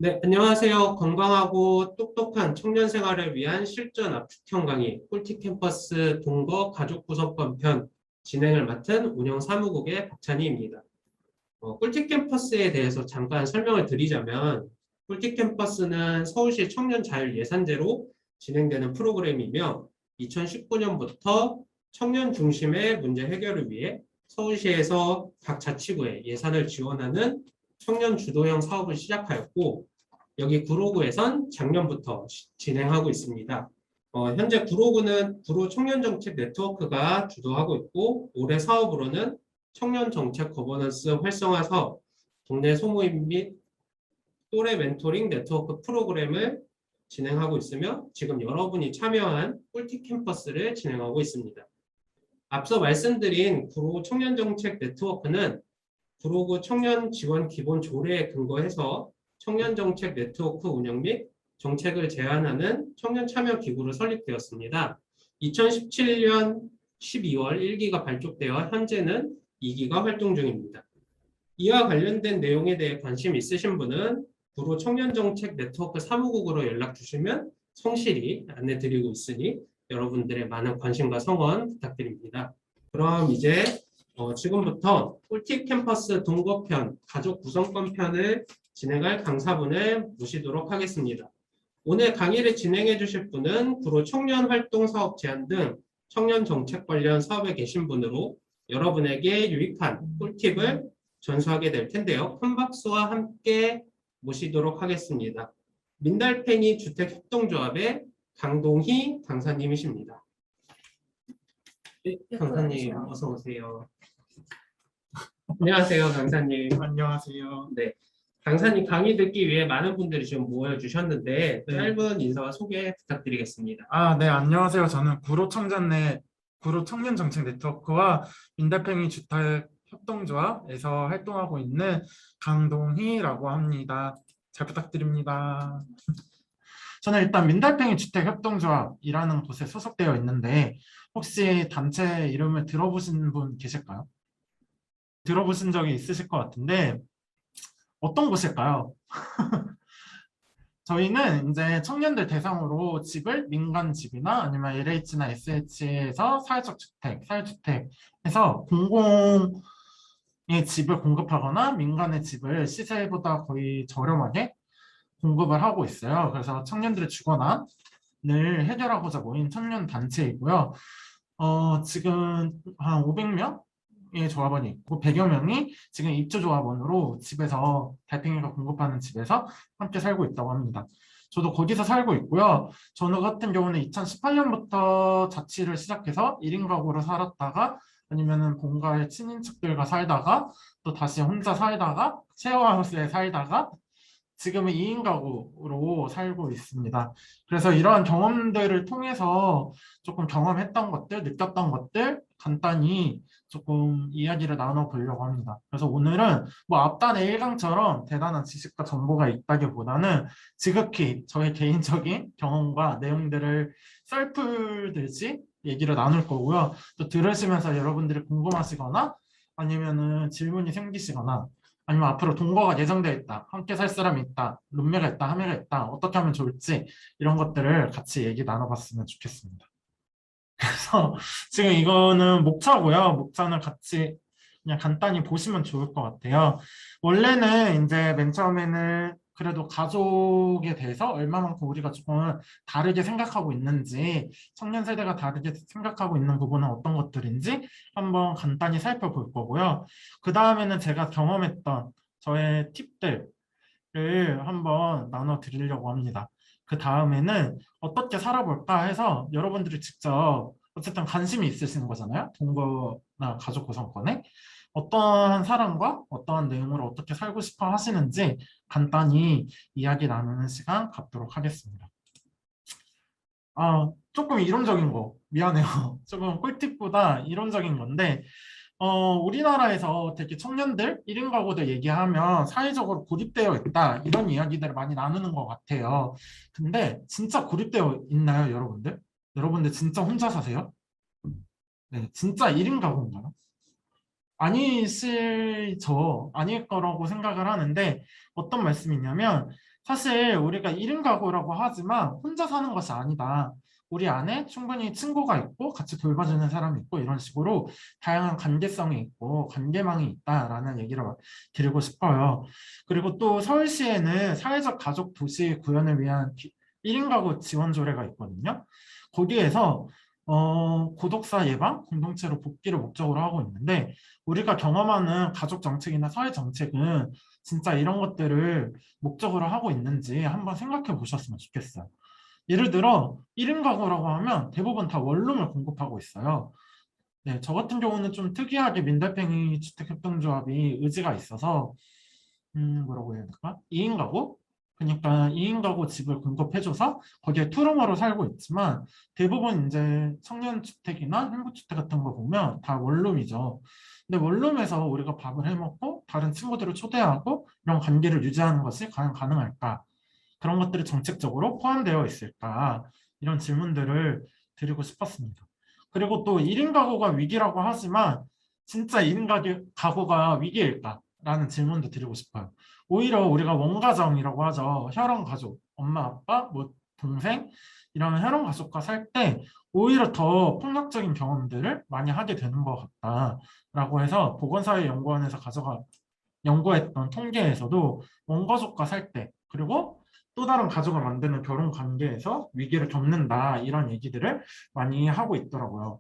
네, 안녕하세요. 건강하고 똑똑한 청년 생활을 위한 실전 압축형 강의 꿀팁 캠퍼스 동거 가족 구성권 편 진행을 맡은 운영 사무국의 박찬희입니다. 꿀팁 캠퍼스에 대해서 잠깐 설명을 드리자면 꿀팁 캠퍼스는 서울시 청년 자율 예산제로 진행되는 프로그램이며 2019년부터 청년 중심의 문제 해결을 위해 서울시에서 각 자치구에 예산을 지원하는 청년 주도형 사업을 시작하였고 여기 구로구에선 작년부터 진행하고 있습니다. 현재 구로구는 구로 청년정책 네트워크가 주도하고 있고 올해 사업으로는 청년정책 거버넌스 활성화 사업, 동네 소모임 및 또래 멘토링 네트워크 프로그램을 진행하고 있으며 지금 여러분이 참여한 꿀팁 캠퍼스를 진행하고 있습니다. 앞서 말씀드린 구로 청년정책 네트워크는 구로구 청년 지원 기본 조례에 근거해서 청년정책 네트워크 운영 및 정책을 제안하는 청년 참여 기구로 설립되었습니다. 2017년 12월 1기가 발족되어 현재는 2기가 활동 중입니다. 이와 관련된 내용에 대해 관심 있으신 분은 구로 청년정책 네트워크 사무국으로 연락 주시면 성실히 안내 드리고 있으니 여러분들의 많은 관심과 성원 부탁드립니다. 그럼 이제 지금부터 꿀팁 캠퍼스 동거편, 가족 구성권 편을 진행할 강사분을 모시도록 하겠습니다. 오늘 강의를 진행해 주실 분은 구로 청년 활동 사업 제안 등 청년 정책 관련 사업에 계신 분으로 여러분에게 유익한 꿀팁을 전수하게 될 텐데요. 큰 박수와 함께 모시도록 하겠습니다. 민달팽이 주택협동조합의 강동희 강사님이십니다. 네, 강사님 어서 오세요. 안녕하세요, 강사님. 안녕하세요. 네, 강사님 강의 듣기 위해 많은 분들이 지금 모여주셨는데 네. 짧은 인사와 소개 부탁드리겠습니다. 네, 안녕하세요. 저는 구로 청년 정책 네트워크와 민달팽이 주택 협동조합에서 활동하고 있는 강동희라고 합니다. 잘 부탁드립니다. 저는 일단 민달팽이 주택 협동조합이라는 곳에 소속되어 있는데 혹시 단체 이름을 들어보신 분 계실까요? 들어보신 적이 있으실 것 같은데 어떤 곳일까요? 저희는 이제 청년들 대상으로 집을 민간 집이나 아니면 LH나 SH에서 사회적 주택, 사회주택에서 공공의 집을 공급하거나 민간의 집을 시세보다 거의 저렴하게 공급을 하고 있어요. 그래서 청년들의 주거난을 해결하고자 모인 청년 단체이고요. 지금 한 500명의 조합원이 있고 100여 명이 지금 입주 조합원으로 집에서 달팽이가 공급하는 집에서 함께 살고 있다고 합니다. 저도 거기서 살고 있고요. 저는 같은 경우는 2018년부터 자취를 시작해서 1인 가구로 살았다가 아니면은 본가의 친인척들과 살다가 또 다시 혼자 살다가 쉐어하우스에 살다가 지금은 2인 가구로 살고 있습니다. 그래서 이러한 경험들을 통해서 조금 경험했던 것들, 느꼈던 것들 간단히 조금 이야기를 나눠보려고 합니다. 그래서 오늘은 뭐 앞단의 1강처럼 대단한 지식과 정보가 있다기보다는 지극히 저의 개인적인 경험과 내용들을 썰풀듯이 얘기를 나눌 거고요. 또 들으시면서 여러분들이 궁금하시거나 아니면은 질문이 생기시거나 아니면 앞으로 동거가 예정되어 있다, 함께 살 사람이 있다, 룸메가 있다, 하메가 있다, 어떻게 하면 좋을지 이런 것들을 같이 얘기 나눠봤으면 좋겠습니다. 그래서 지금 이거는 목차고요. 목차는 같이 그냥 간단히 보시면 좋을 것 같아요. 원래는 이제 맨 처음에는 그래도 가족에 대해서 얼마만큼 우리가 조금 다르게 생각하고 있는지, 청년 세대가 다르게 생각하고 있는 부분은 어떤 것들인지 한번 간단히 살펴볼 거고요. 그 다음에는 제가 경험했던 저의 팁들을 한번 나눠 드리려고 합니다. 그 다음에는 어떻게 살아볼까 해서 여러분들이 직접 어쨌든 관심이 있으신 거잖아요. 동거나 가족 구성권에. 어떠한 사람과 어떠한 내용으로 어떻게 살고 싶어 하시는지 간단히 이야기 나누는 시간 갖도록 하겠습니다. 조금 이론적인 거 미안해요. 조금 꿀팁보다 이론적인 건데 우리나라에서 되게 청년들, 1인 가구들 얘기하면 사회적으로 고립되어 있다 이런 이야기들을 많이 나누는 것 같아요. 근데 진짜 고립되어 있나요, 여러분들? 여러분들 진짜 혼자 사세요? 네, 진짜 1인 가구인가요? 아니실 거라고 생각을 하는데 어떤 말씀이냐면 사실 우리가 1인 가구라고 하지만 혼자 사는 것이 아니다. 우리 안에 충분히 친구가 있고 같이 돌봐주는 사람이 있고 이런 식으로 다양한 관계성이 있고 관계망이 있다라는 얘기를 드리고 싶어요. 그리고 또 서울시에는 사회적 가족 도시 구현을 위한 1인 가구 지원 조례가 있거든요. 거기에서 고독사 예방, 공동체로 복귀를 목적으로 하고 있는데 우리가 경험하는 가족 정책이나 사회 정책은 진짜 이런 것들을 목적으로 하고 있는지 한번 생각해 보셨으면 좋겠어요. 예를 들어 1인 가구라고 하면 대부분 다 원룸을 공급하고 있어요. 네, 저 같은 경우는 좀 특이하게 민달팽이 주택협동조합이 의지가 있어서 뭐라고 해야 될까? 2인 가구? 그러니까 2인 가구 집을 공급해줘서 거기에 투룸으로 살고 있지만 대부분 이제 청년주택이나 행구주택 같은 거 보면 다 원룸이죠. 근데 원룸에서 우리가 밥을 해먹고 다른 친구들을 초대하고 이런 관계를 유지하는 것이 과연 가능할까? 그런 것들이 정책적으로 포함되어 있을까? 이런 질문들을 드리고 싶었습니다. 그리고 또 1인 가구가 위기라고 하지만 진짜 1인 가구가 위기일까? 라는 질문도 드리고 싶어요. 오히려 우리가 원가정이라고 하죠. 혈연 가족, 엄마, 아빠, 뭐 동생 이런 혈연 가족과 살 때 오히려 더 폭력적인 경험들을 많이 하게 되는 것 같다라고 해서 보건사회연구원에서 연구했던 통계에서도 원가족과 살 때 그리고 또 다른 가족을 만드는 결혼 관계에서 위기를 겪는다 이런 얘기들을 많이 하고 있더라고요.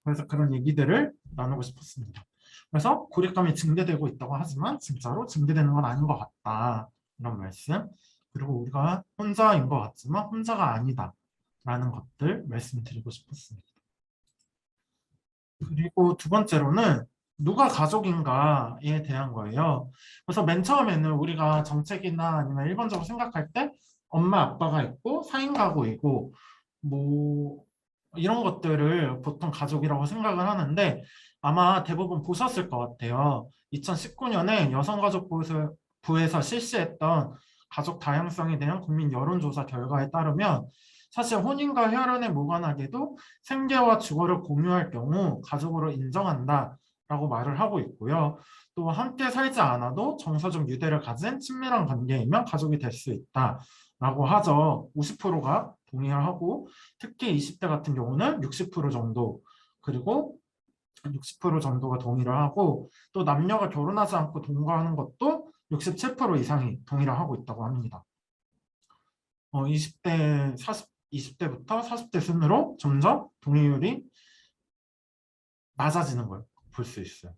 그래서 그런 얘기들을 나누고 싶었습니다. 그래서 고립감이 증대되고 있다고 하지만 진짜로 증대되는 건 아닌 것 같다 이런 말씀. 그리고 우리가 혼자인 것 같지만 혼자가 아니다 라는 것들 말씀드리고 싶었습니다. 그리고 두 번째로는 누가 가족인가에 대한 거예요. 그래서 맨 처음에는 우리가 정책이나 아니면 일반적으로 생각할 때 엄마 아빠가 있고 4인 가구이고 뭐 이런 것들을 보통 가족이라고 생각을 하는데 아마 대부분 보셨을 것 같아요. 2019년에 여성가족부에서 실시했던 가족 다양성에 대한 국민 여론조사 결과에 따르면 사실 혼인과 혈연에 무관하게도 생계와 주거를 공유할 경우 가족으로 인정한다라고 말을 하고 있고요. 또 함께 살지 않아도 정서적 유대를 가진 친밀한 관계이면 가족이 될 수 있다라고 하죠. 50%가 동의를 하고 특히 20대 같은 경우는 60% 정도 그리고 60% 정도가 동의를 하고 또 남녀가 결혼하지 않고 동거하는 것도 67% 이상이 동의를 하고 있다고 합니다. 20대부터 40대 순으로 점점 동의율이 낮아지는 걸 볼 수 있어요.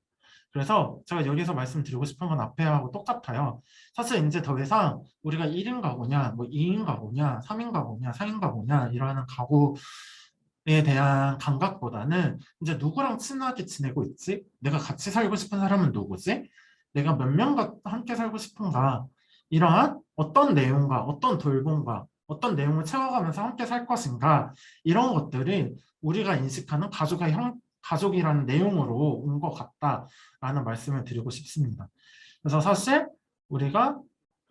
그래서 제가 여기서 말씀드리고 싶은 건 앞에 하고 똑같아요. 사실 이제 더 이상 우리가 1인 가구냐, 뭐 2인 가구냐, 3인 가구냐, 4인 가구냐 이러한 가구에 대한 감각보다는 이제 누구랑 친하게 지내고 있지? 내가 같이 살고 싶은 사람은 누구지? 내가 몇 명과 함께 살고 싶은가? 이러한 어떤 내용과 어떤 돌봄과 어떤 내용을 채워가면서 함께 살 것인가? 이런 것들이 우리가 인식하는 가족이라는 내용으로 온 것 같다라는 말씀을 드리고 싶습니다. 그래서 사실 우리가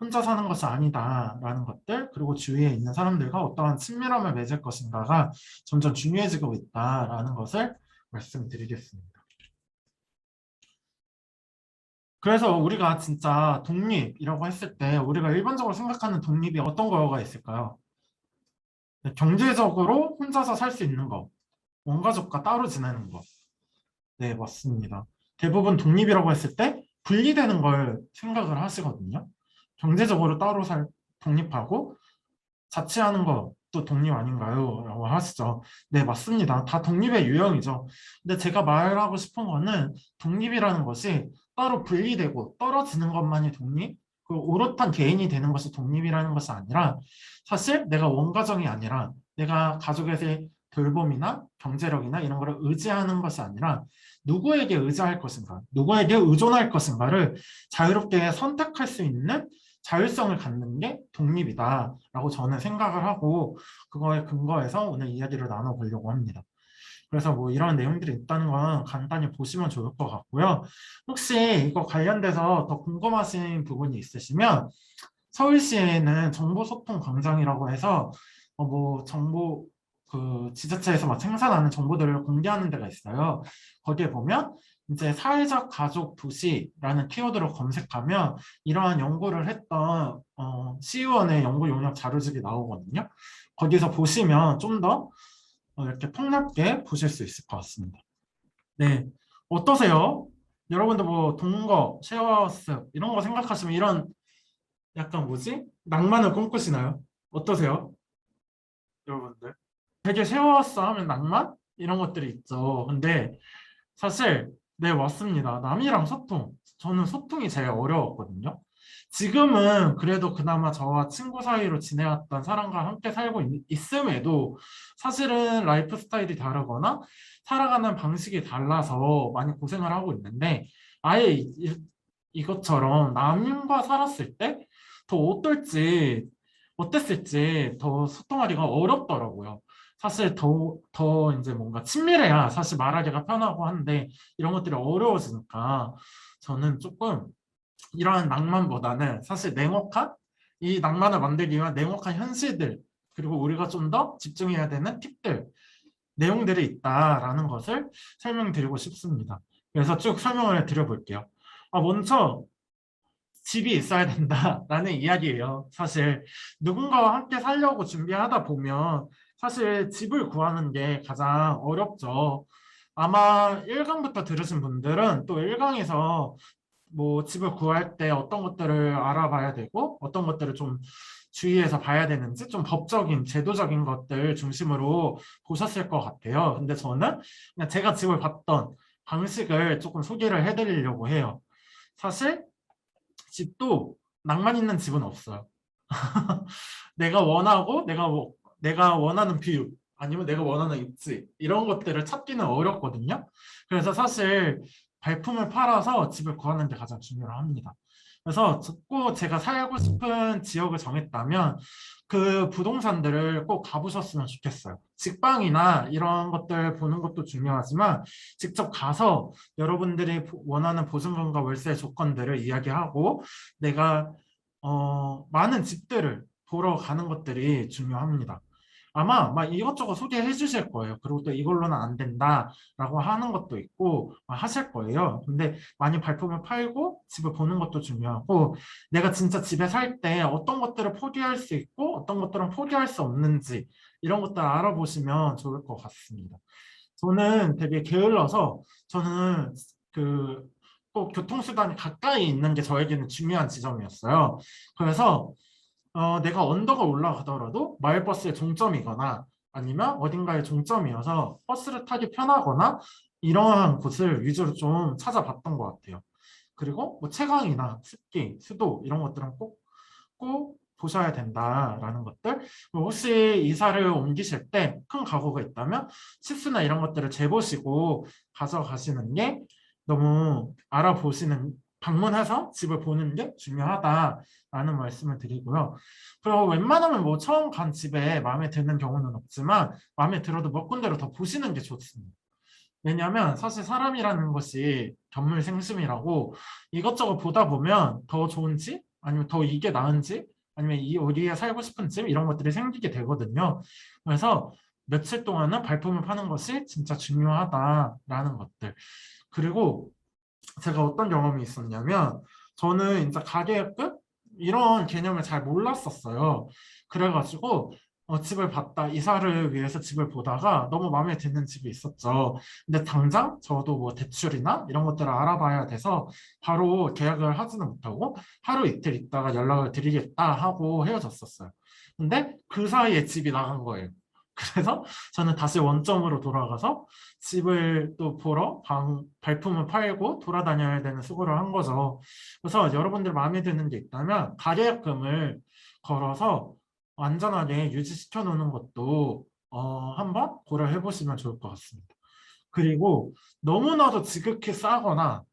혼자 사는 것이 아니다라는 것들 그리고 주위에 있는 사람들과 어떠한 친밀함을 맺을 것인가가 점점 중요해지고 있다라는 것을 말씀드리겠습니다. 그래서 우리가 진짜 독립이라고 했을 때 우리가 일반적으로 생각하는 독립이 어떤 거가 있을까요? 경제적으로 혼자서 살 수 있는 거, 원가족과 따로 지내는 거. 네, 맞습니다. 대부분 독립이라고 했을 때 분리되는 걸 생각을 하시거든요. 경제적으로 독립하고 자취하는 것도 독립 아닌가요? 라고 하시죠. 네, 맞습니다. 다 독립의 유형이죠. 근데 제가 말하고 싶은 거는 독립이라는 것이 따로 분리되고 떨어지는 것만이 독립? 그 오롯한 개인이 되는 것이 독립이라는 것이 아니라 사실 내가 원가정이 아니라 내가 가족에게 돌봄이나 경제력이나 이런 거를 의지하는 것이 아니라 누구에게 의지할 것인가, 누구에게 의존할 것인가를 자유롭게 선택할 수 있는 자율성을 갖는 게 독립이다라고 저는 생각을 하고 그거에 근거해서 오늘 이야기를 나눠보려고 합니다. 그래서 뭐 이런 내용들이 있다는 건 간단히 보시면 좋을 것 같고요. 혹시 이거 관련돼서 더 궁금하신 부분이 있으시면 서울시에는 정보소통 광장이라고 해서 뭐 정보 그 지자체에서 막 생산하는 정보들을 공개하는 데가 있어요. 거기에 보면 이제 사회적 가족 도시라는 키워드로 검색하면 이러한 연구를 했던 CU원의 연구 용역 자료집이 나오거든요. 거기서 보시면 좀 더 이렇게 폭넓게 보실 수 있을 것 같습니다. 네, 어떠세요? 여러분들 뭐 동거, 쉐어하우스 이런 거 생각하시면 이런 약간 뭐지? 낭만을 꿈꾸시나요? 어떠세요? 여러분들? 되게 쉐어하우스 하면 낭만? 이런 것들이 있죠. 근데 사실 네, 맞습니다. 남이랑 소통. 저는 소통이 제일 어려웠거든요. 지금은 그래도 그나마 저와 친구 사이로 지내왔던 사람과 함께 살고 있음에도 사실은 라이프 스타일이 다르거나 살아가는 방식이 달라서 많이 고생을 하고 있는데 아예 이것처럼 남과 살았을 때 더 어땠을지 더 소통하기가 어렵더라고요. 사실 더 이제 뭔가 친밀해야 사실 말하기가 편하고 한데 이런 것들이 어려워지니까 저는 조금 이러한 낭만보다는 사실 냉혹한 이 낭만을 만들기 위한 냉혹한 현실들 그리고 우리가 좀 더 집중해야 되는 팁들 내용들이 있다라는 것을 설명드리고 싶습니다. 그래서 쭉 설명을 드려볼게요. 먼저 집이 있어야 된다라는 이야기예요. 사실 누군가와 함께 살려고 준비하다 보면 사실 집을 구하는 게 가장 어렵죠. 아마 1강부터 들으신 분들은 또 1강에서 뭐 집을 구할 때 어떤 것들을 알아봐야 되고 어떤 것들을 좀 주의해서 봐야 되는지 좀 법적인 제도적인 것들 중심으로 보셨을 것 같아요. 근데 저는 그냥 제가 집을 봤던 방식을 조금 소개를 해드리려고 해요. 사실 집도 낭만 있는 집은 없어요. 내가 원하고 내가 원하는 뷰 아니면 내가 원하는 입지 이런 것들을 찾기는 어렵거든요. 그래서 사실 발품을 팔아서 집을 구하는 게 가장 중요합니다. 그래서 꼭 제가 살고 싶은 지역을 정했다면 그 부동산들을 꼭 가보셨으면 좋겠어요. 직방이나 이런 것들 보는 것도 중요하지만 직접 가서 여러분들이 원하는 보증금과 월세 조건들을 이야기하고 내가 많은 집들을 보러 가는 것들이 중요합니다. 아마 막 이것저것 소개해 주실 거예요. 그리고 또 이걸로는 안 된다라고 하는 것도 있고 하실 거예요. 근데 많이 발품을 팔고 집을 보는 것도 중요하고 내가 진짜 집에 살 때 어떤 것들을 포기할 수 있고 어떤 것들은 포기할 수 없는지 이런 것들 알아보시면 좋을 것 같습니다. 저는 되게 게을러서 저는 그 꼭 교통수단이 가까이 있는 게 저에게는 중요한 지점이었어요. 그래서 내가 언덕을 올라가더라도 마을버스의 종점이거나 아니면 어딘가의 종점이어서 버스를 타기 편하거나 이러한 곳을 위주로 좀 찾아봤던 것 같아요. 그리고 뭐 채광이나 습기, 수도 이런 것들은 꼭 보셔야 된다라는 것들. 혹시 이사를 옮기실 때 큰 가구가 있다면 치수나 이런 것들을 재보시고 가져가시는 게 너무 알아보시는 방문해서 집을 보는 게 중요하다라는 말씀을 드리고요. 그리고 웬만하면 뭐 처음 간 집에 마음에 드는 경우는 없지만 마음에 들어도 몇 군데를 더 보시는 게 좋습니다. 왜냐하면 사실 사람이라는 것이 견물생심이라고 이것저것 보다 보면 더 좋은지 아니면 더 이게 나은지 아니면 이 우리가 살고 싶은 집 이런 것들이 생기게 되거든요. 그래서 며칠 동안은 발품을 파는 것이 진짜 중요하다라는 것들. 그리고 제가 어떤 경험이 있었냐면 저는 이제 가계약금 이런 개념을 잘 몰랐었어요. 그래가지고 집을 봤다 이사를 위해서 집을 보다가 너무 마음에 드는 집이 있었죠. 근데 당장 저도 뭐 대출이나 이런 것들을 알아봐야 돼서 바로 계약을 하지는 못하고 하루 이틀 있다가 연락을 드리겠다 하고 헤어졌었어요. 근데 그 사이에 집이 나간 거예요. 그래서 저는 다시 원점으로 돌아가서 집을 또 보러 발품을 팔고 돌아다녀야 되는 수고를 한 거죠. 그래서 여러분들 마음에 드는 게 있다면 가계약금을 걸어서 안전하게 유지시켜 놓는 것도 한번 고려해 보시면 좋을 것 같습니다. 그리고 너무나도 지극히 싸거나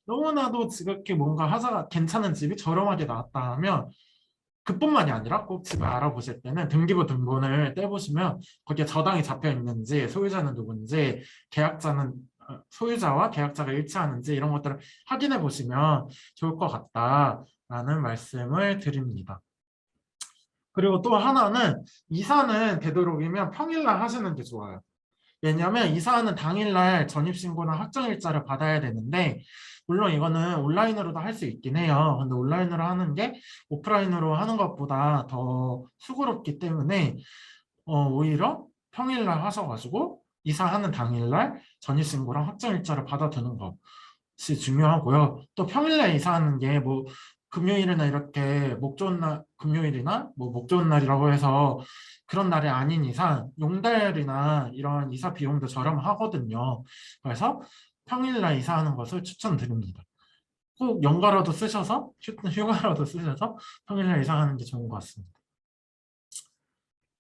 너무나도 지극히 뭔가 하자가 괜찮은 집이 저렴하게 나왔다 하면 그뿐만이 아니라 꼭 집을 알아보실 때는 등기부 등본을 떼보시면 거기에 저당이 잡혀 있는지 소유자는 누군지 소유자와 계약자가 일치하는지 이런 것들을 확인해 보시면 좋을 것 같다라는 말씀을 드립니다. 그리고 또 하나는 이사는 되도록이면 평일날 하시는 게 좋아요. 왜냐하면 이사하는 당일날 전입신고나 확정일자를 받아야 되는데 물론 이거는 온라인으로도 할 수 있긴 해요. 근데 온라인으로 하는 게 오프라인으로 하는 것보다 더 수고롭기 때문에 오히려 평일날 하셔가지고 이사하는 당일날 전입신고랑 확정일자를 받아두는 것이 중요하고요. 또 평일날 이사하는 게 뭐 금요일이나 이렇게 목 좋은 날, 금요일이나 뭐 목 좋은 날이라고 해서 그런 날이 아닌 이상 용달이나 이런 이사 비용도 저렴하거든요. 그래서 평일날 이사하는 것을 추천드립니다. 꼭 연가라도 쓰셔서 휴가라도 쓰셔서 평일날 이사하는 게 좋은 것 같습니다.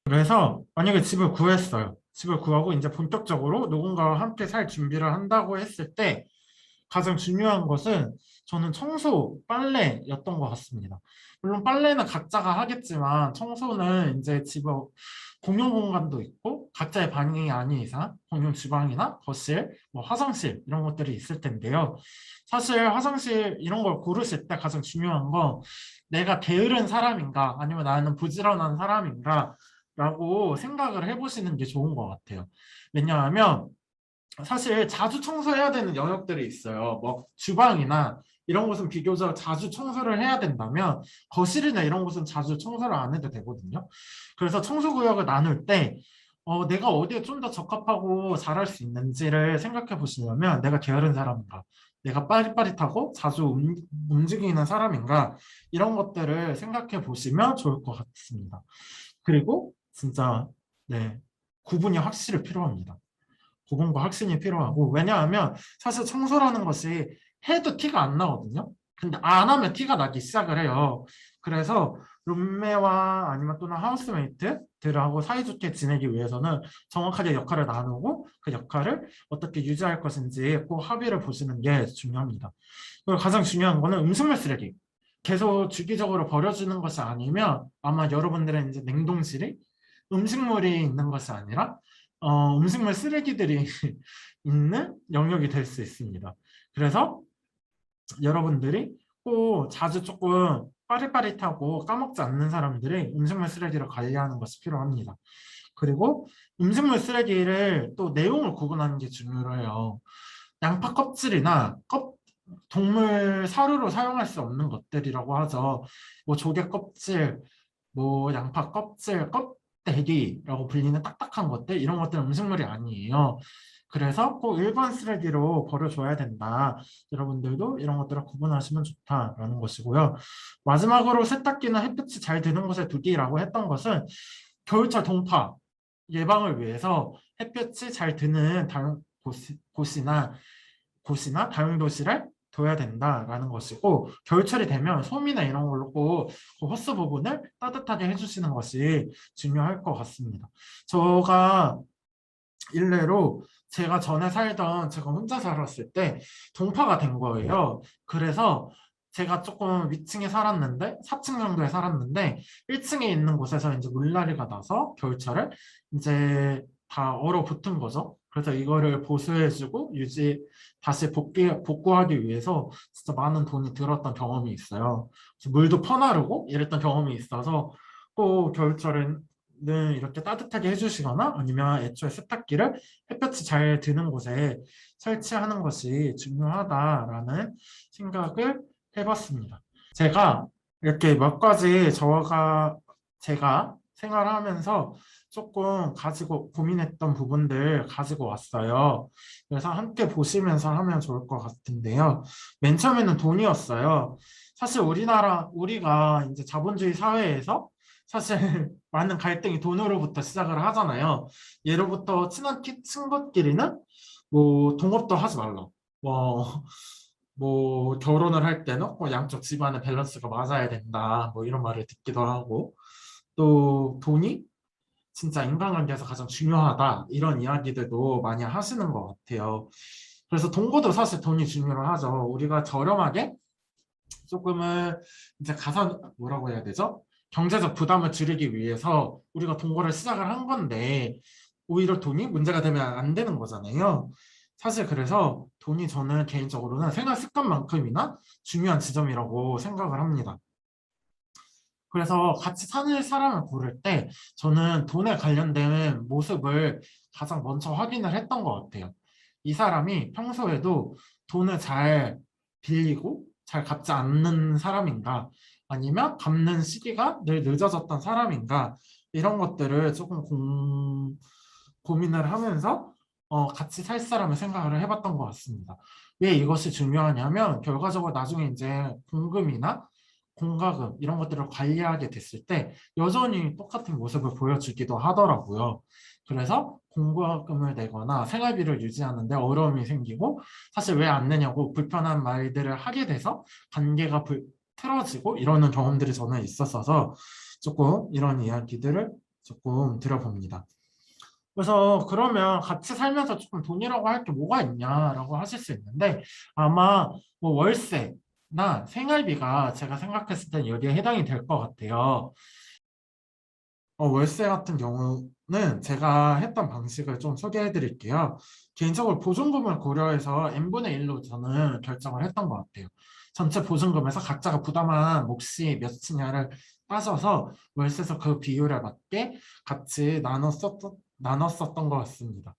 그래서 만약에 집을 구했어요. 집을 구하고 이제 본격적으로 누군가와 함께 살 준비를 한다고 했을 때 가장 중요한 것은 저는 청소, 빨래였던 것 같습니다. 물론 빨래는 각자가 하겠지만 청소는 이제 집에 공용 공간도 있고 각자의 방이 아닌 이상 공용 주방이나 거실, 뭐 화장실 이런 것들이 있을 텐데요. 사실 화장실 이런 걸 고르실 때 가장 중요한 건 내가 게으른 사람인가 아니면 나는 부지런한 사람인가 라고 생각을 해보시는 게 좋은 것 같아요. 왜냐하면 사실 자주 청소해야 되는 영역들이 있어요. 뭐 주방이나 이런 곳은 비교적 자주 청소를 해야 된다면 거실이나 이런 곳은 자주 청소를 안 해도 되거든요. 그래서 청소 구역을 나눌 때 내가 어디에 좀 더 적합하고 잘할 수 있는지를 생각해 보시려면 내가 게으른 사람인가, 내가 빠릿빠릿하고 자주 움직이는 사람인가 이런 것들을 생각해 보시면 좋을 것 같습니다. 그리고 진짜 네, 구분이 확실히 필요합니다. 구분과 확신이 필요하고 왜냐하면 사실 청소라는 것이 해도 티가 안 나거든요. 근데 안 하면 티가 나기 시작을 해요. 그래서 룸메와 아니면 또는 하우스메이트들하고 사이좋게 지내기 위해서는 정확하게 역할을 나누고 그 역할을 어떻게 유지할 것인지 꼭 합의를 보시는 게 중요합니다. 그리고 가장 중요한 거는 음식물 쓰레기. 계속 주기적으로 버려주는 것이 아니면 아마 여러분들의 이제 냉동실이 음식물이 있는 것이 아니라 음식물 쓰레기들이 있는 영역이 될 수 있습니다. 그래서 여러분들이 꼭 자주 조금 빠릿빠릿하고 까먹지 않는 사람들이 음식물 쓰레기를 관리하는 것이 필요합니다. 그리고 음식물 쓰레기를 또 내용을 구분하는 게 중요해요. 양파 껍질이나 동물 사료로 사용할 수 없는 것들이라고 하죠. 뭐 조개 껍질, 뭐 양파 껍질, 껍데기라고 불리는 딱딱한 것들 이런 것들은 음식물이 아니에요. 그래서 꼭 일반 쓰레기로 버려줘야 된다. 여러분들도 이런 것들을 구분하시면 좋다라는 것이고요. 마지막으로 세탁기는 햇빛이 잘 드는 곳에 두기라고 했던 것은 겨울철 동파 예방을 위해서 햇볕이 잘 드는 곳이나 다용도실에 둬야 된다라는 것이고 겨울철이 되면 솜이나 이런 걸로 꼭 그 호스 부분을 따뜻하게 해주시는 것이 중요할 것 같습니다. 제가 일례로 제가 전에 살던 제가 혼자 살았을 때 동파가 된 거예요. 그래서 제가 조금 위층에 살았는데 4층 정도에 살았는데 1층에 있는 곳에서 이제 물난리가 나서 겨울철에 이제 다 얼어붙은 거죠. 그래서 이거를 보수해주고 다시 복구하기 위해서 진짜 많은 돈이 들었던 경험이 있어요. 물도 퍼나르고 이랬던 경험이 있어서 꼭 겨울철엔 이렇게 따뜻하게 해주시거나 아니면 애초에 세탁기를 햇볕이 잘 드는 곳에 설치하는 것이 중요하다라는 생각을 해봤습니다. 제가 이렇게 몇 가지 제가 생활하면서 조금 가지고 고민했던 부분들 가지고 왔어요. 그래서 함께 보시면서 하면 좋을 것 같은데요. 맨 처음에는 돈이었어요. 사실 우리가 이제 자본주의 사회에서 사실 많은 갈등이 돈으로부터 시작을 하잖아요. 예로부터 친한 친구끼리는 뭐 동업도 하지 말라. 뭐 결혼을 할 때는 뭐 양쪽 집안의 밸런스가 맞아야 된다. 뭐 이런 말을 듣기도 하고 또 돈이 진짜 인간관계에서 가장 중요하다. 이런 이야기들도 많이 하시는 것 같아요. 그래서 동거도 사실 돈이 중요하죠. 우리가 저렴하게 조금은 이제 뭐라고 해야 되죠? 경제적 부담을 줄이기 위해서 우리가 동거를 시작을 한 건데 오히려 돈이 문제가 되면 안 되는 거잖아요. 사실 그래서 돈이 저는 개인적으로는 생활 습관만큼이나 중요한 지점이라고 생각을 합니다. 그래서 같이 사는 사람을 고를 때 저는 돈에 관련된 모습을 가장 먼저 확인을 했던 것 같아요. 이 사람이 평소에도 돈을 잘 빌리고 잘 갚지 않는 사람인가, 아니면 갚는 시기가 늘 늦어졌던 사람인가, 이런 것들을 조금 고민을 하면서 같이 살 사람을 생각을 해봤던 것 같습니다. 왜 이것이 중요하냐면 결과적으로 나중에 이제 공금이나 공과금 이런 것들을 관리하게 됐을 때 여전히 똑같은 모습을 보여주기도 하더라고요. 그래서 공과금을 내거나 생활비를 유지하는데 어려움이 생기고, 사실 왜 안 내냐고 불편한 말들을 하게 돼서 관계가 틀어지고 이러는 경험들이 저는 있었어서 조금 이런 이야기들을 조금 들어봅니다. 그래서 그러면 같이 살면서 조금 돈이라고 할 게 뭐가 있냐라고 하실 수 있는데, 아마 뭐 월세나 생활비가 제가 생각했을 땐 여기에 해당이 될 것 같아요. 월세 같은 경우는 제가 했던 방식을 좀 소개해 드릴게요. 개인적으로 보증금을 고려해서 n분의 1로 저는 결정을 했던 것 같아요. 전체 보증금에서 각자가 부담한 몫이 몇이냐를 따져서 월세에서 그 비율에 맞게 같이 나눴었던 것 같습니다.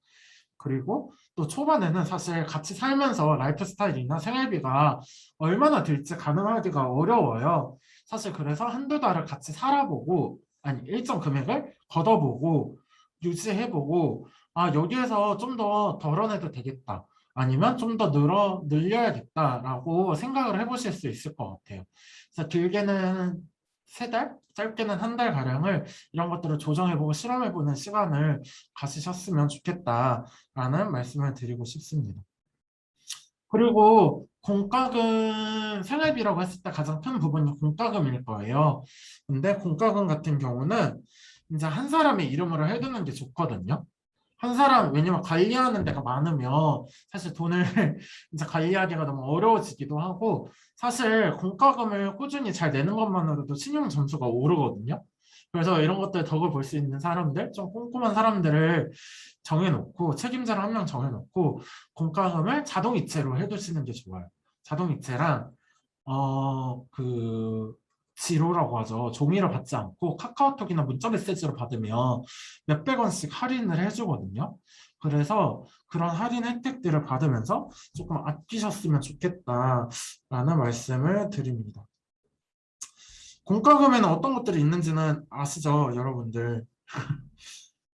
그리고 또 초반에는 사실 같이 살면서 라이프 스타일이나 생활비가 얼마나 들지 가늠하기가 어려워요. 사실 그래서 한두 달을 같이 살아보고, 아니 일정 금액을 걷어보고 유지해보고, 아 여기에서 좀 더 덜어내도 되겠다, 아니면 좀 더 늘려야겠다라고 생각을 해보실 수 있을 것 같아요. 그래서 길게는 3달, 짧게는 한 달 가량을 이런 것들을 조정해보고 실험해보는 시간을 가지셨으면 좋겠다라는 말씀을 드리고 싶습니다. 그리고 공과금 생활비라고 했을 때 가장 큰 부분이 공과금일 거예요. 근데 공과금 같은 경우는 이제 한 사람의 이름으로 해두는 게 좋거든요. 한 사람, 왜냐면 관리하는 데가 많으면 사실 돈을 이제 관리하기가 너무 어려워지기도 하고, 사실 공과금을 꾸준히 잘 내는 것만으로도 신용 점수가 오르거든요. 그래서 이런 것들 덕을 볼 수 있는 사람들, 좀 꼼꼼한 사람들을 정해놓고, 책임자를 한 명 정해놓고 공과금을 자동이체로 해두시는 게 좋아요. 자동이체랑 그 지로라고 하죠. 종이를 받지 않고 카카오톡이나 문자 메시지로 받으면 몇백 원씩 할인을 해주거든요. 그래서 그런 할인 혜택들을 받으면서 조금 아끼셨으면 좋겠다라는 말씀을 드립니다. 공과금에는 어떤 것들이 있는지는 아시죠, 여러분들?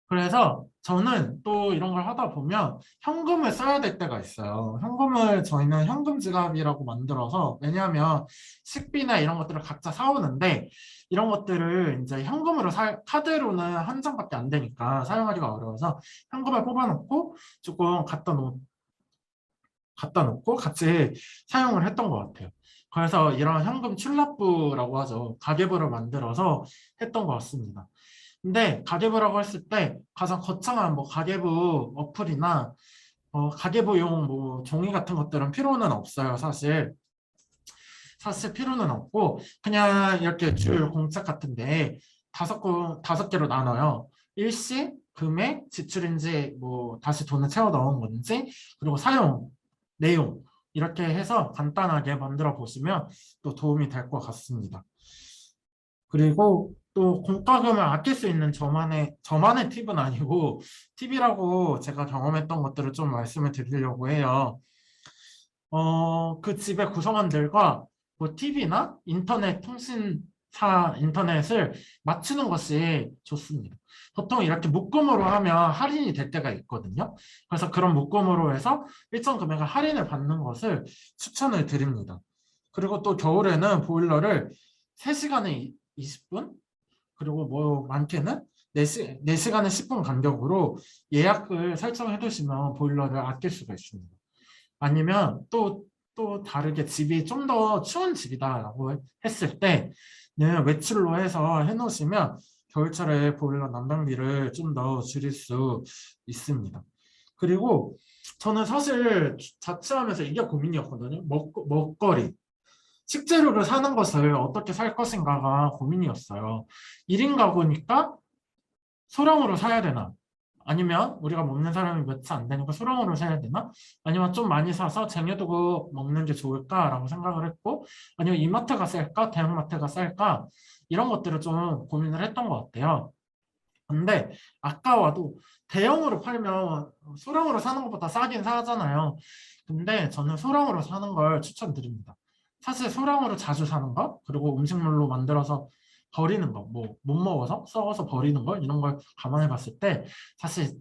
그래서 저는 또 이런 걸 하다 보면 현금을 써야 될 때가 있어요. 현금을 저희는 현금 지갑이라고 만들어서, 왜냐하면 식비나 이런 것들을 각자 사오는데 이런 것들을 이제 현금으로 카드로는 한 장밖에 안 되니까 사용하기가 어려워서 현금을 뽑아놓고 조금 갖다 놓고 같이 사용을 했던 것 같아요. 그래서 이런 현금 출납부라고 하죠. 가계부를 만들어서 했던 것 같습니다. 근데 가계부라고 했을 때 가장 거창한 뭐 가계부 어플이나 가계부용 뭐 종이 같은 것들은 필요는 없어요, 사실. 사실 필요는 없고 그냥 이렇게 줄 공책 같은데 다섯 개로 나눠요. 일시, 금액, 지출인지 뭐 다시 돈을 채워 넣은 건지, 그리고 사용 내용, 이렇게 해서 간단하게 만들어 보시면 또 도움이 될 것 같습니다. 그리고 또 공과금을 아낄 수 있는 저만의 팁은 아니고 팁이라고 제가 경험했던 것들을 좀 말씀을 드리려고 해요. 그 집의 구성원들과 뭐 TV나 인터넷 통신사 인터넷을 맞추는 것이 좋습니다. 보통 이렇게 묶음으로 하면 할인이 될 때가 있거든요. 그래서 그런 묶음으로 해서 일정 금액을 할인을 받는 것을 추천을 드립니다. 그리고 또 겨울에는 보일러를 3시간에 20분, 그리고 뭐 많게는 4시간에 10분 간격으로 예약을 설정해 두시면 보일러를 아낄 수가 있습니다. 아니면 또 다르게 집이 좀 더 추운 집이다라고 했을 때는 외출로 해서 해놓으시면 겨울철에 보일러 난방비를 좀 더 줄일 수 있습니다. 그리고 저는 사실 자취하면서 이게 고민이었거든요. 먹거리. 식재료를 사는 것을 어떻게 살 것인가가 고민이었어요. 1인 가구니까 소량으로 사야 되나? 아니면 우리가 먹는 사람이 몇이 안 되니까 수령으로 사야 되나? 아니면 좀 많이 사서 쟁여두고 먹는 게 좋을까라고 생각을 했고, 아니면 이마트가 쌀까? 대형마트가 쌀까? 이런 것들을 좀 고민을 했던 것 같아요. 근데 아까워도 대형으로 팔면 소량으로 사는 것보다 싸긴 사잖아요. 근데 저는 소량으로 사는 걸 추천드립니다. 사실 소량으로 자주 사는 거, 그리고 음식물로 만들어서 버리는 거, 뭐 못 먹어서 썩어서 버리는 거, 이런 걸 감안해 봤을 때 사실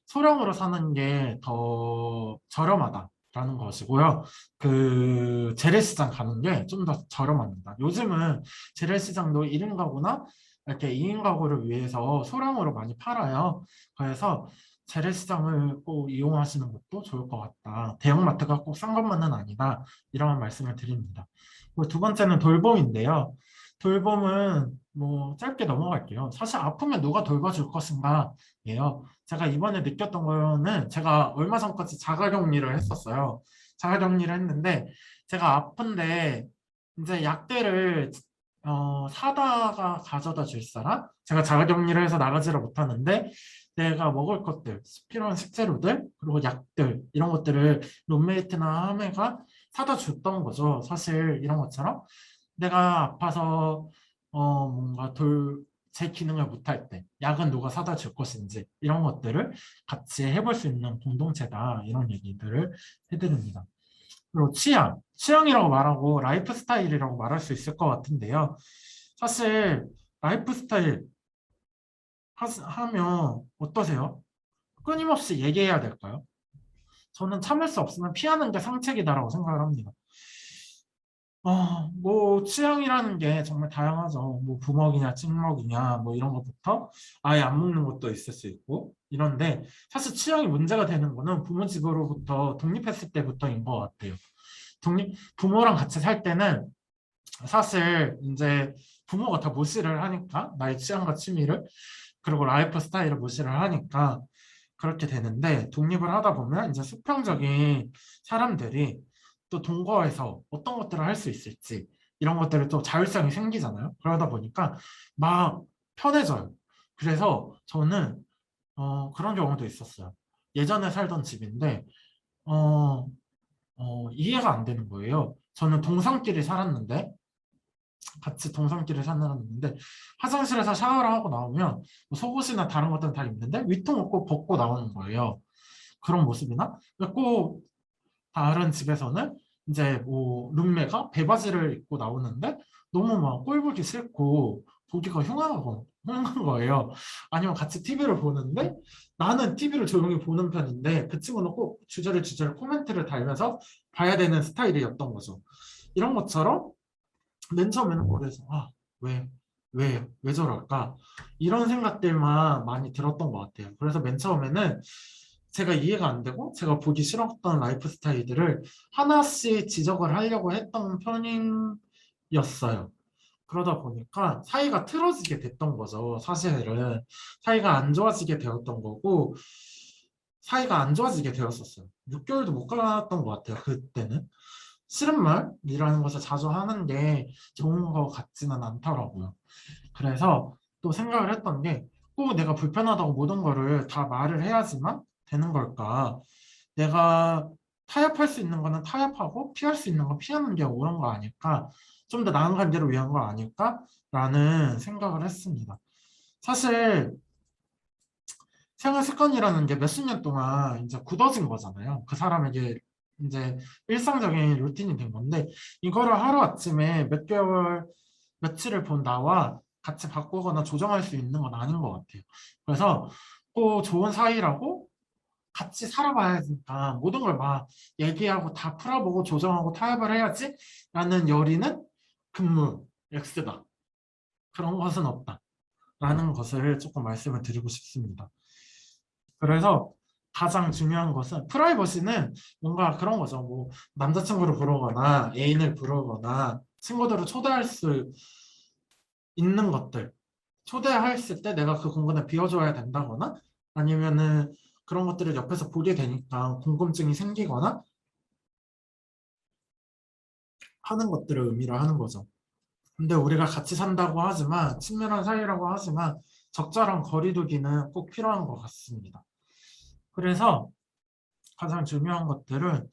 소량으로 사는 게 더 저렴하다라는 것이고요. 그 재래시장 가는 게 좀 더 저렴합니다. 요즘은 재래시장도 1인 가구나 이렇게 2인 가구를 위해서 소량으로 많이 팔아요. 그래서 재래시장을 꼭 이용하시는 것도 좋을 것 같다. 대형마트가 꼭 싼 것만은 아니다. 이런 말씀을 드립니다. 그리고 두 번째는 돌봄인데요. 돌봄은 뭐 짧게 넘어갈게요. 사실 아프면 누가 돌봐줄 것인가 예요. 제가 이번에 느꼈던 거는 제가 얼마 전까지 자가격리를 했었어요. 자가격리를 했는데 제가 아픈데 이제 약들을 사다가 가져다 줄 사람? 제가 자가격리를 해서 나가지를 못하는데 내가 먹을 것들, 필요한 식재료들, 그리고 약들 이런 것들을 룸메이트나 하메가 사다 줬던 거죠. 사실 이런 것처럼 내가 아파서 뭔가 제 기능을 못할 때 약은 누가 사다 줄 것인지 이런 것들을 같이 해볼 수 있는 공동체다 이런 얘기들을 해드립니다. 그리고 취향이라고 말하고 라이프 스타일이라고 말할 수 있을 것 같은데요. 사실 라이프 스타일 하면 어떠세요? 끊임없이 얘기해야 될까요? 저는 참을 수 없으면 피하는 게 상책이다라고 생각을 합니다. 뭐 취향이라는 게 정말 다양하죠. 뭐 부먹이냐 찍먹이냐 뭐 이런 것부터 아예 안 먹는 것도 있을 수 있고 이런데 사실 취향이 문제가 되는 거는 부모 집으로부터 독립했을 때부터인 것 같아요. 부모랑 같이 살 때는 사실 이제 부모가 다 무시를 하니까 나의 취향과 취미를 그리고 라이프 스타일을 무시를 하니까 그렇게 되는데 독립을 하다 보면 이제 수평적인 사람들이 또 동거에서 어떤 것들을 할 수 있을지 이런 것들을 또 자율성이 생기잖아요. 그러다 보니까 막 편해져요. 그래서 저는 그런 경우도 있었어요. 예전에 살던 집인데 어, 이해가 안 되는 거예요. 저는 동성끼리 살았는데 같이 동성끼리 살았는데 화장실에서 샤워를 하고 나오면 뭐 속옷이나 다른 것들은 다 입는데 위통을 꼭 벗고 나오는 거예요. 그런 모습이나 꼭 다른 집에서는 이제 뭐 룸메가 배바지를 입고 나오는데 너무 막 꼴보기 싫고 보기가 흉한 거예요. 아니면 같이 TV를 보는데 나는 TV를 조용히 보는 편인데 그 친구는 꼭 주저리 코멘트를 달면서 봐야 되는 스타일이었던 거죠. 이런 것처럼 맨 처음에는 그래서 왜 저럴까? 이런 생각들만 많이 들었던 것 같아요. 그래서 맨 처음에는 제가 이해가 안 되고 제가 보기 싫었던 라이프 스타일들을 하나씩 지적을 하려고 했던 편이었어요. 그러다 보니까 사이가 틀어지게 됐던 거죠. 사실은 사이가 안 좋아지게 되었던 거고 사이가 안 좋아지게 되었었어요. 6개월도 못 갔던 것 같아요. 그때는. 싫은 말이라는 것을 자주 하는 게 좋은 것 같지는 않더라고요. 그래서 또 생각을 했던 게 꼭 내가 불편하다고 모든 거를 다 말을 해야지만 되는 걸까? 내가 타협할 수 있는 거는 타협하고 피할 수 있는 거 피하는 게 옳은 거 아닐까? 좀 더 나은 관계를 위한 거 아닐까? 라는 생각을 했습니다. 사실 생활 습관이라는 게 몇십 년 동안 이제 굳어진 거잖아요. 그 사람에게 이제 일상적인 루틴이 된 건데 이거를 하루아침에 몇 개월, 며칠을 본 나와 같이 바꾸거나 조정할 수 있는 건 아닌 것 같아요. 그래서 꼭 좋은 사이라고 같이 살아봐야 하니까 모든 걸 막 얘기하고 다 풀어보고 조정하고 타협을 해야지 라는 열의는 근무, X다. 그런 것은 없다. 라는 것을 조금 말씀을 드리고 싶습니다. 그래서 가장 중요한 것은 프라이버시는 뭔가 그런 거죠. 뭐 남자친구를 부르거나 애인을 부르거나 친구들을 초대할 수 있는 것들. 초대했을 때 내가 그 공간을 비워줘야 된다거나 아니면은 그런 것들을 옆에서 보게 되니까 궁금증이 생기거나 하는 것들을 의미를 하는 거죠. 근데 우리가 같이 산다고 하지만 친밀한 사이라고 하지만 적절한 거리두기는 꼭 필요한 것 같습니다. 그래서 가장 중요한 것들은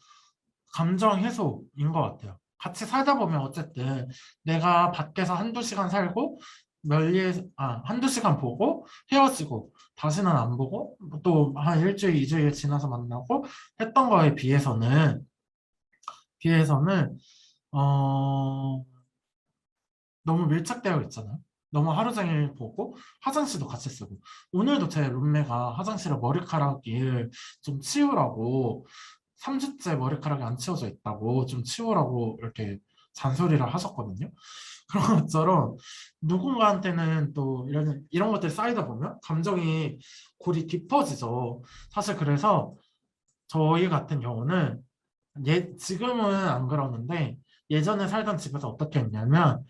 감정 해소인 것 같아요. 같이 살다 보면 어쨌든 내가 밖에서 한두 시간 살고 한두 시간 보고 헤어지고 다시는 안 보고 또 한 일주일, 이주일 지나서 만나고 했던 거에 비해서는 어, 너무 밀착되어 있잖아요. 너무 하루 종일 보고 화장실도 같이 쓰고 오늘도 제 룸메가 화장실에 머리카락을 좀 치우라고 3주째 머리카락이 안 치워져 있다고 좀 치우라고 이렇게 잔소리를 하셨거든요. 그런 것처럼 누군가한테는 또 이런 것들이 쌓이다 보면 감정이 골이 깊어지죠. 사실 그래서 저희 같은 경우는 지금은 안 그러는데 예전에 살던 집에서 어떻게 했냐면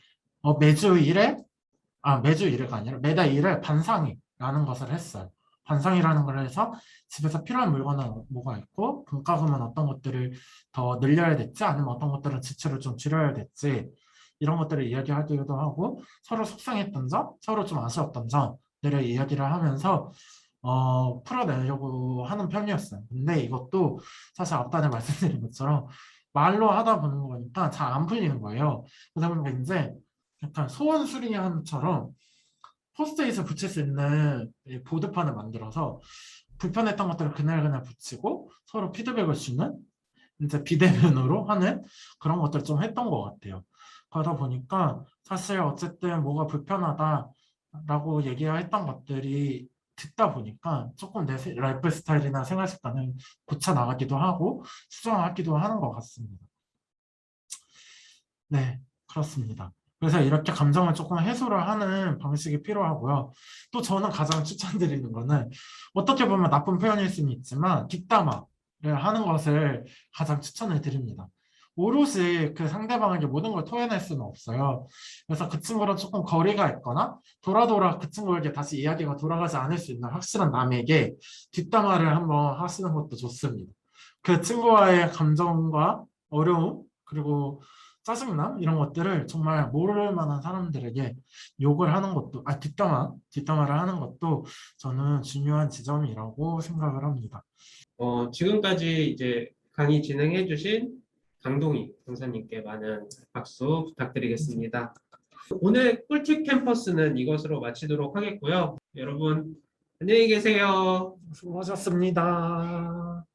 매주 1회 매주 1회가 아니라 매달 1회 반상회라는 것을 했어요. 반상회라는 걸 해서 집에서 필요한 물건은 뭐가 있고 분과금은 어떤 것들을 더 늘려야 될지 아니면 어떤 것들은 지출을 좀 줄여야 될지 이런 것들을 이야기하기도 하고 서로 속상했던 점, 서로 좀 아쉬웠던 점들을 이야기를 하면서 풀어내려고 하는 편이었어요. 근데 이것도 사실 앞단에 말씀드린 것처럼 말로 하다 보는 거니까 잘 안 풀리는 거예요. 그러다 보니까 이제 약간 소원 수리함처럼 포스트잇을 붙일 수 있는 이 보드판을 만들어서 불편했던 것들을 그날 붙이고 서로 피드백을 주는 이제 비대면으로 하는 그런 것들을 좀 했던 것 같아요. 그러다 보니까 사실 어쨌든 뭐가 불편하다라고 얘기했던 것들이 듣다 보니까 조금 내 라이프 스타일이나 생활 습관을 고쳐 나가기도 하고 수정하기도 하는 것 같습니다. 네, 그렇습니다. 그래서 이렇게 감정을 조금 해소를 하는 방식이 필요하고요. 또 저는 가장 추천드리는 거는 어떻게 보면 나쁜 표현일 수는 있지만 뒷담화를 하는 것을 가장 추천을 드립니다. 오롯이 그 상대방에게 모든 걸 토해낼 수는 없어요. 그래서 그 친구랑 조금 거리가 있거나 돌아 그 친구에게 다시 이야기가 돌아가지 않을 수 있는 확실한 남에게 뒷담화를 한번 하시는 것도 좋습니다. 그 친구와의 감정과 어려움 그리고 짜증남 이런 것들을 정말 모를 만한 사람들에게 욕을 하는 것도 뒷담화를 하는 것도 저는 중요한 지점이라고 생각을 합니다. 지금까지 이제 강의 진행해주신 강동희 강사님께 많은 박수 부탁드리겠습니다. 오늘 꿀팁 캠퍼스는 이것으로 마치도록 하겠고요. 여러분, 안녕히 계세요. 수고하셨습니다.